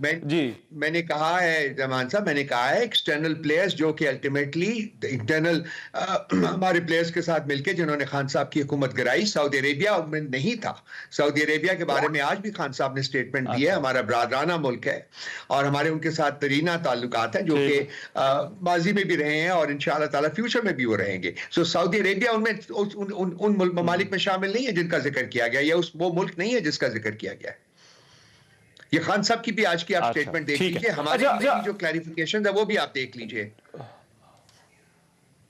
میں نے کہا ہے زمان صاحب، میں نے کہا ہے ایکسٹرنل پلیئرز جو کہ الٹیمیٹلی انٹرنل ہمارے پلیئرز کے ساتھ مل کے جنہوں نے خان صاحب کی حکومت گرائی، سعودی عربیہ میں نہیں تھا. سعودی عربیہ کے بارے میں آج بھی خان صاحب نے اسٹیٹمنٹ دی ہے. ہمارا برادرانہ ملک ہے اور ہمارے ان کے ساتھ ترینہ تعلقات ہیں جو کہ ماضی میں بھی رہے ہیں اور انشاءاللہ تعالی فیوچر میں بھی وہ رہیں گے. سو سعودی عربیہ ان ممالک میں شامل نہیں ہے جن کا ذکر کیا گیا، یا وہ ملک نہیں ہے جس کا ذکر کیا گیا ہے. یہ خان صاحب کی بھی آج کی آپ سٹیٹمنٹ دیکھ لیجئے، ہمارے جو کلیریفیکیشن ہے وہ بھی آپ دیکھ لیجئے.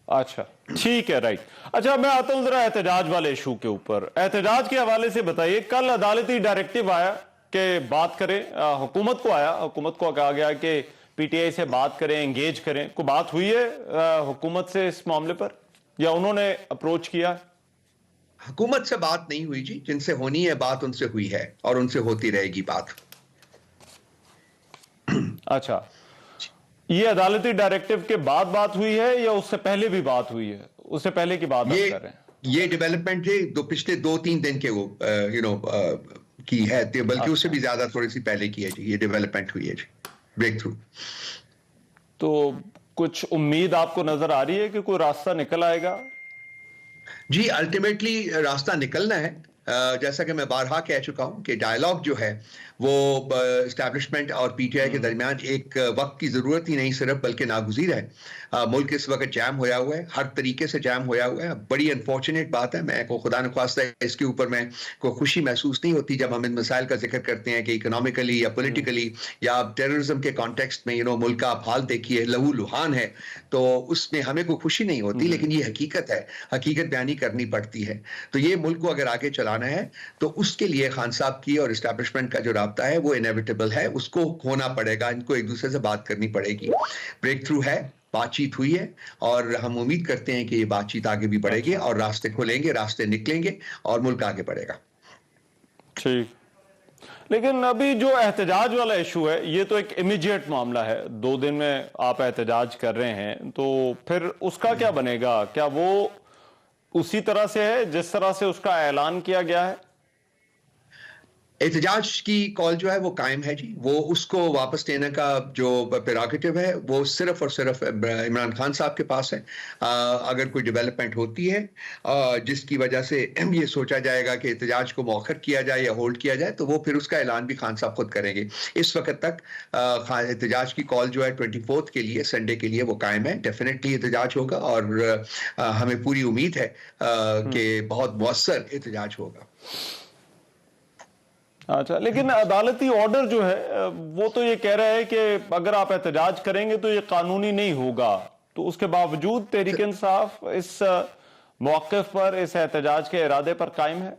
اچھا ٹھیک ہے، رائٹ. اچھا میں آتا ہوں ذرا احتجاج والے ایشو کے اوپر. احتجاج کے حوالے سے بتائیے، کل عدالتی ڈائریکٹیو آیا کہ بات کریں، حکومت کو کہا گیا کہ پی ٹی آئی سے بات کریں، انگیج کریں. کوئی بات ہوئی ہے حکومت سے اس معاملے پر یا انہوں نے اپروچ کیا؟ حکومت سے بات نہیں ہوئی جی، جن سے ہونی ہے بات ان سے ہوئی ہے اور ان سے ہوتی رہے گی بات. اچھا، یہ عدالتی ڈائریکٹیو کے بعد بات ہوئی ہے یا اس سے پہلے بھی بات ہوئی ہے؟ اس سے پہلے کی بات آپ کر رہے ہیں؟ یہ ڈیولپمنٹ جی پچھلے 2-3 دن کے وہ کی ہے، بلکہ اس سے بھی زیادہ تھوڑی سی پہلے کی ہے جی. یہ ڈیولپمنٹ ہوئی ہے جی، بریک تھرو. تو کچھ امید آپ کو نظر آ رہی ہے کہ کوئی راستہ نکل آئے گا؟ جی الٹیمیٹلی راستہ نکلنا ہے. جیسا کہ میں بارہا کہہ چکا ہوں کہ ڈائیلاگ جو ہے وہ اسٹیبلشمنٹ اور پی ٹی آئی کے درمیان ایک وقت کی ضرورت ہی نہیں صرف، بلکہ ناگزیر ہے. ملک اس وقت جام ہویا ہوا ہے، ہر طریقے سے جام ہویا ہوا ہے. بڑی انفارچونیٹ بات ہے، میں کو خدا نخواستہ اس کے اوپر میں کوئی خوشی محسوس نہیں ہوتی جب ہم ان مسائل کا ذکر کرتے ہیں کہ اکنامکلی یا پولیٹیکلی یا ٹیررزم کے کانٹیکسٹ میں ملک کا آپ حال دیکھیے لہو لہان ہے، تو اس میں ہمیں کوئی خوشی نہیں ہوتی. لیکن یہ حقیقت ہے، حقیقت بیانی کرنی پڑتی ہے. تو یہ ملک کو اگر آگے چلانا ہے تو اس کے لیے خان صاحب کی اور اسٹیبلشمنٹ کا جو رابطہ ہے وہ انیویٹیبل ہے، اس کو ہونا پڑے گا. ان کو ایک دوسرے سے بات کرنی پڑے گی. بریک تھرو ہے، بات چیت ہوئی ہے اور ہم امید کرتے ہیں کہ یہ بات چیت آگے بھی بڑھے گی اور راستے کھلیں گے، راستے نکلیں گے اور ملک آگے بڑھے گا. ٹھیک. لیکن ابھی جو احتجاج والا ایشو ہے یہ تو ایک امیجیٹ معاملہ ہے، 2 دن میں آپ احتجاج کر رہے ہیں، تو پھر اس کا کیا بنے گا؟ کیا وہ اسی طرح سے ہے جس طرح سے اس کا اعلان کیا گیا ہے؟ احتجاج کی کال جو ہے وہ قائم ہے جی. وہ اس کو واپس لینے کا جو پیراگیٹو ہے وہ صرف اور صرف عمران خان صاحب کے پاس ہے. اگر کوئی ڈیولپمنٹ ہوتی ہے جس کی وجہ سے یہ سوچا جائے گا کہ احتجاج کو مؤخر کیا جائے یا ہولڈ کیا جائے، تو وہ پھر اس کا اعلان بھی خان صاحب خود کریں گے. اس وقت تک احتجاج کی کال جو ہے 24 کے لیے، سنڈے کے لیے، وہ قائم ہے. ڈیفینیٹلی احتجاج ہوگا اور ہمیں پوری امید ہے کہ بہت مؤثر احتجاج ہوگا. اچھا، لیکن عدالتی آرڈر جو ہے وہ تو یہ کہہ رہا ہے کہ اگر آپ احتجاج کریں گے تو یہ قانونی نہیں ہوگا. تو اس کے باوجود تحریک انصاف اس موقف پر، اس احتجاج کے ارادے پر قائم ہے؟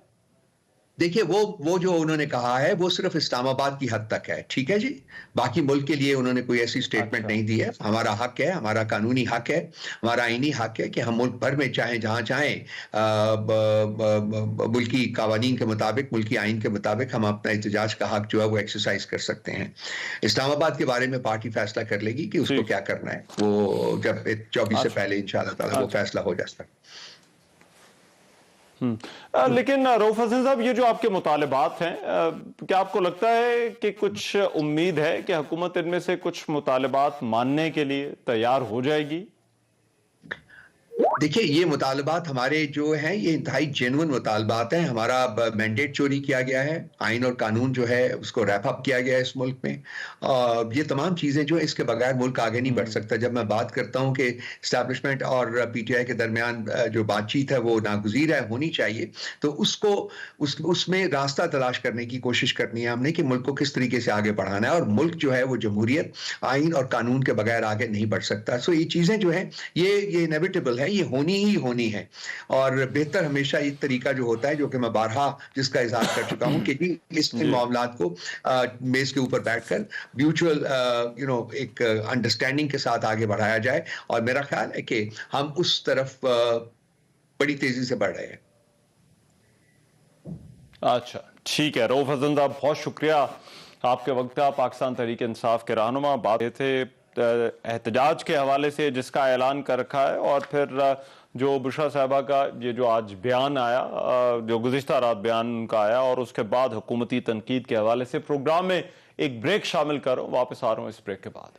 دیکھیے وہ جو انہوں نے کہا ہے وہ صرف اسلام آباد کی حد تک ہے، ٹھیک ہے جی. باقی ملک کے لیے انہوں نے کوئی ایسی سٹیٹمنٹ نہیں دی ہے. ہمارا حق ہے، ہمارا قانونی حق ہے، ہمارا آئینی حق ہے کہ ہم ملک بھر میں چاہیں جہاں چاہیں ملکی قوانین کے مطابق، ملکی آئین کے مطابق ہم اپنا احتجاج کا حق جو ہے وہ ایکسرسائز کر سکتے ہیں. اسلام آباد کے بارے میں پارٹی فیصلہ کر لے گی کہ اس کو کیا کرنا ہے، وہ جب 24 سے پہلے انشاءاللہ تعالی وہ فیصلہ ہو جائے گا. لیکن رؤوف حسن صاحب، یہ جو آپ کے مطالبات ہیں، کیا آپ کو لگتا ہے کہ کچھ امید ہے کہ حکومت ان میں سے کچھ مطالبات ماننے کے لیے تیار ہو جائے گی؟ دیکھیے یہ مطالبات ہمارے جو ہیں یہ انتہائی جینون مطالبات ہیں. ہمارا مینڈیٹ چوری کیا گیا ہے، آئین اور قانون جو ہے اس کو ریپ اپ کیا گیا ہے اس ملک میں. یہ تمام چیزیں جو اس کے بغیر ملک آگے نہیں بڑھ سکتا. جب میں بات کرتا ہوں کہ اسٹیبلشمنٹ اور پی ٹی آئی کے درمیان جو بات چیت ہے وہ ناگزیر ہے، ہونی چاہیے، تو اس میں راستہ تلاش کرنے کی کوشش کرنی ہے ہم نے کہ ملک کو کس طریقے سے آگے بڑھانا ہے. اور ملک جو ہے وہ جمہوریت، آئین اور قانون کے بغیر آگے نہیں بڑھ سکتا. سو یہ چیزیں جو ہیں یہ انیویٹیبل ہے، یہ ہونی ہی ہونی ہے. اور بہتر ہمیشہ ایک طریقہ جو ہوتا ہے، جو کہ میں بارہا جس کا اظہار کر چکا ہوں، کہ اس معاملات کو میز کے اوپر بیٹھ کر میوچل ایک انڈرسٹینڈنگ کے ساتھ آگے بڑھایا جائے. اور میرا خیال ہے کہ ہم اس طرف بڑی تیزی سے بڑھ رہے ہیں. اچھا ٹھیک ہے. رؤوف حسن صاحب بہت شکریہ آپ کے وقت کا. پاکستان تحریک انصاف کے رہنما بات تھے احتجاج کے حوالے سے جس کا اعلان کر رکھا ہے، اور پھر جو بشرا صاحبہ کا یہ جو آج بیان آیا، جو گزشتہ رات بیان ان کا آیا، اور اس کے بعد حکومتی تنقید کے حوالے سے پروگرام میں ایک بریک شامل کر رہا ہوں, واپس آ رہا ہوں اس بریک کے بعد.